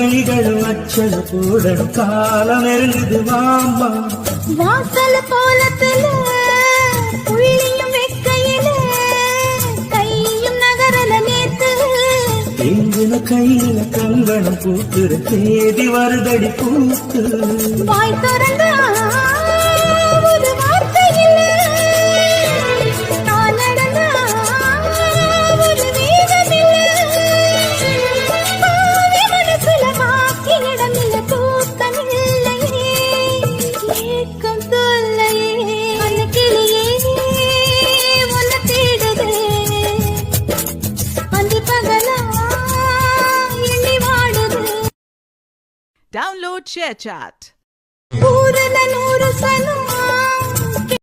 கைகளும் அச்சல் போடணும் காலம் நெருங்குது மாமா வாசல் போலத்துல புள்ளியும் வெக்கையில கையும் நகரல நேத்து எங்குன கையில கங்கணம் பூத்துற தேதி வருதடி பூத்து வாய் திறந்தா ஒரு வார்த்தையில நான் நடந்தா ஒரு வேகமில்ல பாவி மனசுல பாக்கி இடமில்ல தூக்கமில்லையே ஏக்கம் தொல்லையே அந்த கிளியே உன்னை தேடுதே அந்த பகலா எண்ணி வாடுது. Download ShareChat. ஊருல 100 சனம்